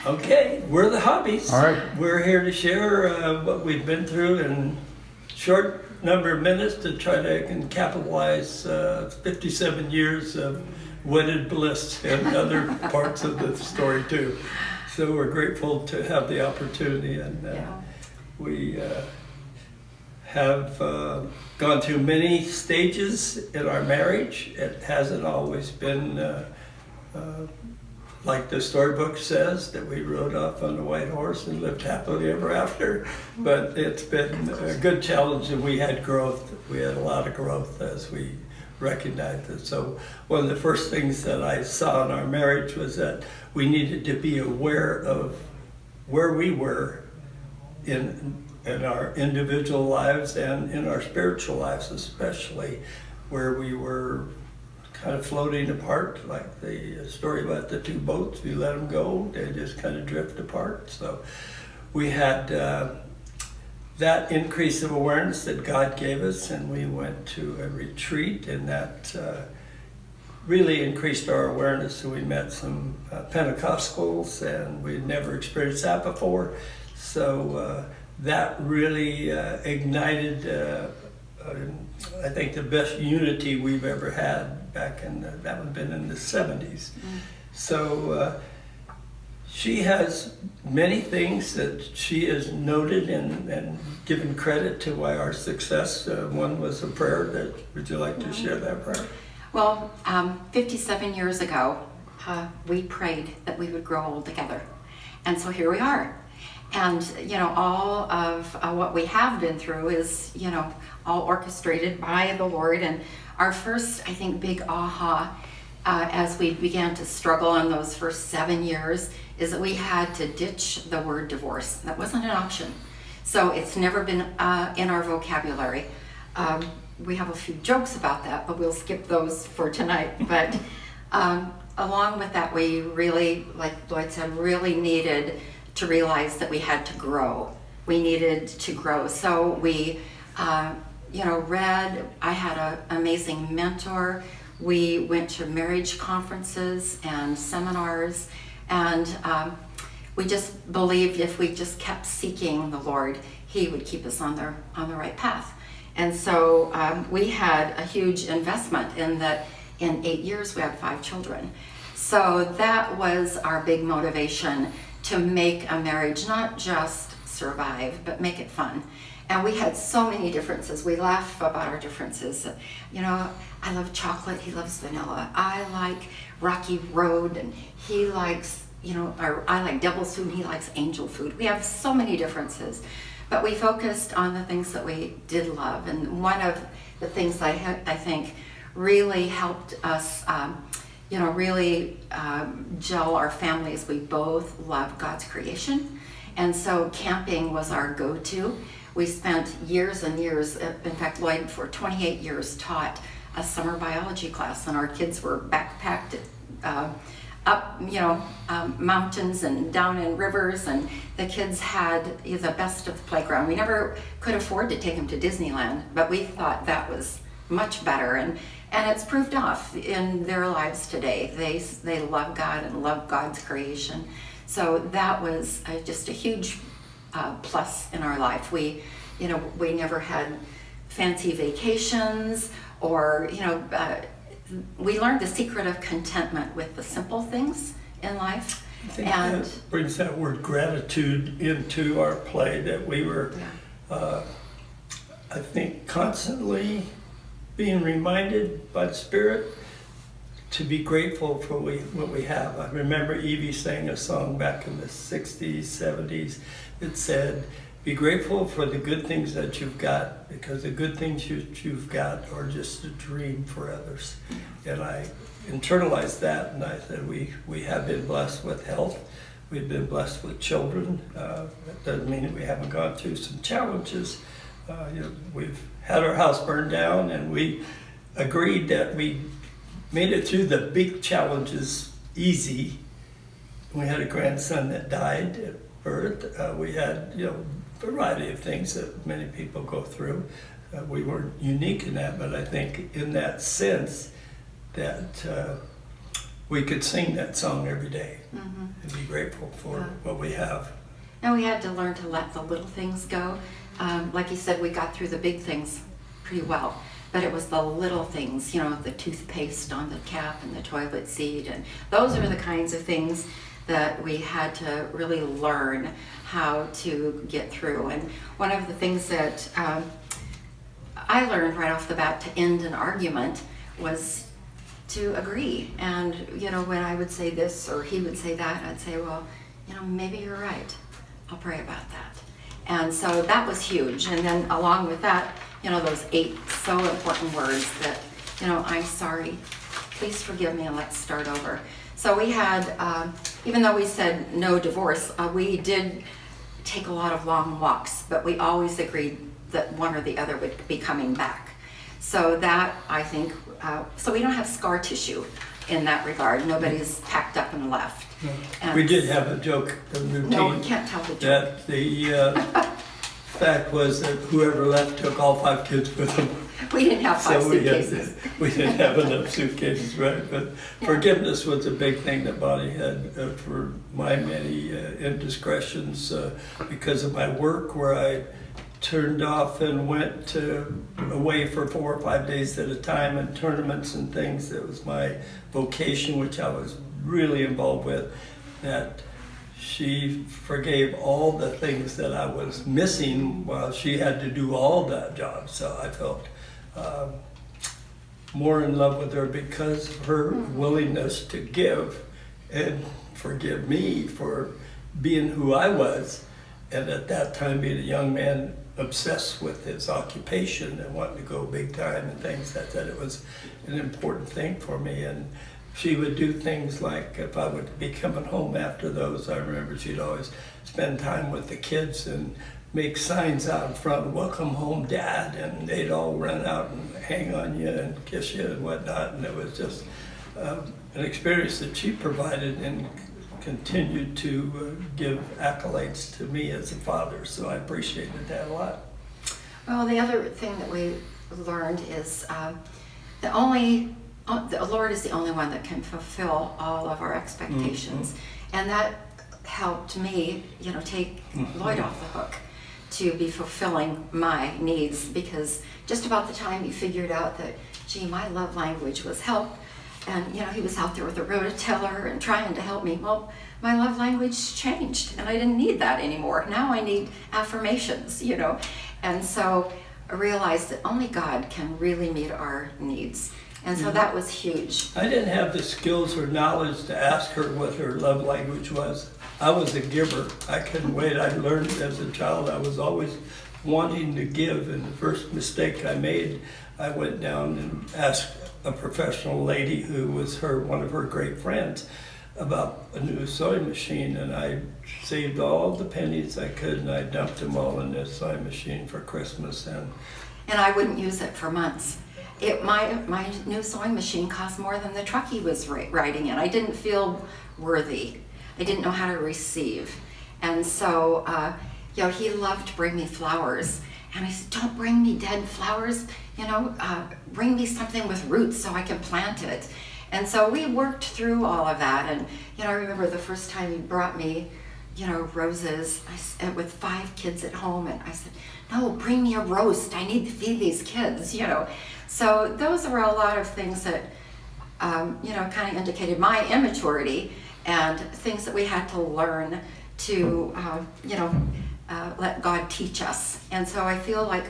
Okay, we're the Hobbies. All right. We're here to share what we've been through in short number of minutes to try to capitalize 57 years of wedded bliss and other parts of the story too. So we're grateful to have the opportunity, and we have gone through many stages in our marriage. It hasn't always been like the storybook says, that we rode off on a white horse and lived happily ever after. But it's been a good challenge, and we had growth. We had a lot of growth as we recognized it. So one of the first things that I saw in our marriage was that we needed to be aware of where we were in our individual lives and in our spiritual lives, especially where we were kind of floating apart, like the story about the two boats. You let them go, they just kind of drift apart. So we had that increase of awareness that God gave us, and we went to a retreat, and that really increased our awareness. So we met some Pentecostals, and we'd never experienced that before. So that really ignited I think the best unity we've ever had back in that would have been in the 70s. So she has many things that she has noted and given credit to why our success. One was a prayer. Would you like to share that prayer? Well, 57 years ago, we prayed that we would grow old together. And so here we are. And, you know, all of what we have been through is, you know, all orchestrated by the Lord. And our first, I think, big aha as we began to struggle in those first 7 years is that we had to ditch the word divorce. That wasn't an option. So it's never been in our vocabulary. We have a few jokes about that, but we'll skip those for tonight. But along with that, we really, like Lloyd said, really needed to realize that we had to grow. We needed to grow. So we, read. I had an amazing mentor. We went to marriage conferences and seminars, and we just believed if we just kept seeking the Lord, He would keep us on the right path. And so we had a huge investment in that. In 8 years, we had 5 children. So that was our big motivation, to make a marriage not just survive, but make it fun. And we had so many differences. We laugh about our differences. You know, I love chocolate, he loves vanilla. I like Rocky Road, and he likes, I like devil's food, and he likes angel food. We have so many differences, but we focused on the things that we did love. And one of the things I think really helped us really gel our families. We both love God's creation. And so camping was our go-to. We spent years and years, in fact, Lloyd for 28 years taught a summer biology class, and our kids were backpacked up, mountains and down in rivers, and the kids had the best of the playground. We never could afford to take them to Disneyland, but we thought that was much better, and it's proved off in their lives today. They love God and love God's creation. So that was just a huge plus in our life. We never had fancy vacations, or we learned the secret of contentment with the simple things in life. I think that brings that word gratitude into our play, that we were, I think, constantly being reminded by the Spirit to be grateful for what we have. I remember Evie sang a song back in the 60s, 70s. It said, be grateful for the good things that you've got, because the good things you've got are just a dream for others. And I internalized that, and I said, we have been blessed with health. We've been blessed with children. That doesn't mean that we haven't gone through some challenges. We've had our house burned down, and we agreed that we made it through the big challenges easy. We had a grandson that died at birth. We had, a variety of things that many people go through. We weren't unique in that, but I think in that sense that we could sing that song every day and be grateful for what we have. And we had to learn to let the little things go. Like you said, we got through the big things pretty well, but it was the little things, the toothpaste on the cap and the toilet seat, and those are the kinds of things that we had to really learn how to get through. And one of the things that I learned right off the bat to end an argument was to agree. And when I would say this or he would say that, I'd say, well, maybe you're right. I'll pray about that. And so that was huge. And then along with that, those 8 so important words that, I'm sorry, please forgive me, and let's start over. So we had, even though we said no divorce, we did take a lot of long walks, but we always agreed that one or the other would be coming back. So that, I think, so we don't have scar tissue in that regard. Nobody's packed up and left. No. And We did have a joke, a routine. No, we can't tell the joke. That the fact was that whoever left took all 5 kids with them. We didn't have 5 suitcases. We didn't have enough suitcases, right? But forgiveness was a big thing that Bonnie had for my many indiscretions because of my work, where I turned off and went away for 4 or 5 days at a time in tournaments and things. That was my vocation, which I was really involved with. That she forgave all the things that I was missing while she had to do all that job. So I felt more in love with her because of her willingness to give and forgive me for being who I was, and at that time being a young man obsessed with his occupation and wanting to go big time and things. That it was an important thing for me. And she would do things like, if I would be coming home after those, I remember she'd always spend time with the kids and make signs out in front, "Welcome home, Dad," and they'd all run out and hang on you and kiss you and whatnot. And it was just an experience that she provided and continued to give accolades to me as a father. So I appreciated that a lot. Well, the other thing that we learned is the Lord is the only one that can fulfill all of our expectations. And that helped me, take Lloyd off the hook to be fulfilling my needs, because just about the time he figured out that, gee, my love language was help, and he was out there with a rototiller and trying to help me. Well, my love language changed, and I didn't need that anymore. Now I need affirmations, And so I realized that only God can really meet our needs. And so that was huge. I didn't have the skills or knowledge to ask her what her love language was. I was a giver. I couldn't wait. I learned as a child I was always wanting to give, and the first mistake I made, I went down and asked a professional lady who was one of her great friends about a new sewing machine, and I saved all the pennies I could and I dumped them all in this sewing machine for Christmas. And I wouldn't use it for months. My new sewing machine cost more than the truck he was riding in. I didn't feel worthy. I didn't know how to receive. And so, he loved to bring me flowers. And I said, don't bring me dead flowers, bring me something with roots so I can plant it. And so we worked through all of that. And, I remember the first time he brought me, roses with 5 kids at home. And I said, no, bring me a roast. I need to feed these kids, So those were a lot of things that, kind of indicated my immaturity and things that we had to learn to, let God teach us. And so I feel like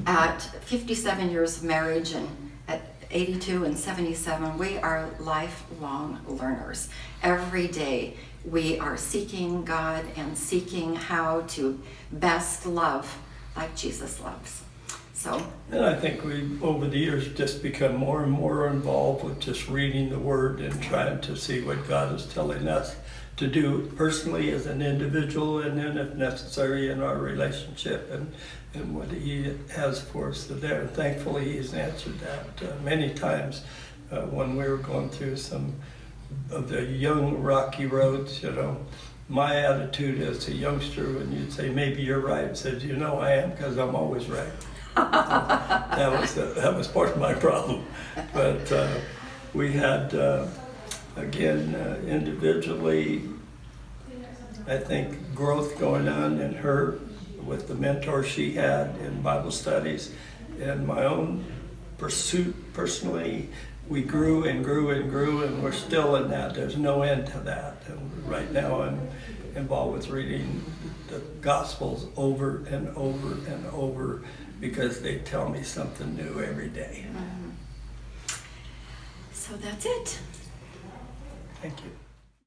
at 57 years of marriage and at 82 and 77, we are lifelong learners. Every day we are seeking God and seeking how to best love like Jesus loves. And I think we've, over the years, just become more and more involved with just reading the Word and trying to see what God is telling us to do personally as an individual, and then if necessary in our relationship and what He has for us there. And thankfully He's answered that many times when we were going through some of the young rocky roads. My attitude as a youngster, when you'd say, maybe you're right, said, I am, because I'm always right. That was part of my problem. But we had again, individually, I think growth going on in her with the mentor she had in Bible studies, and my own pursuit personally, we grew and grew and grew, and we're still in that. There's no end to that. And right now I'm involved with reading the Gospels over and over and over because they tell me something new every day. So that's it. Thank you.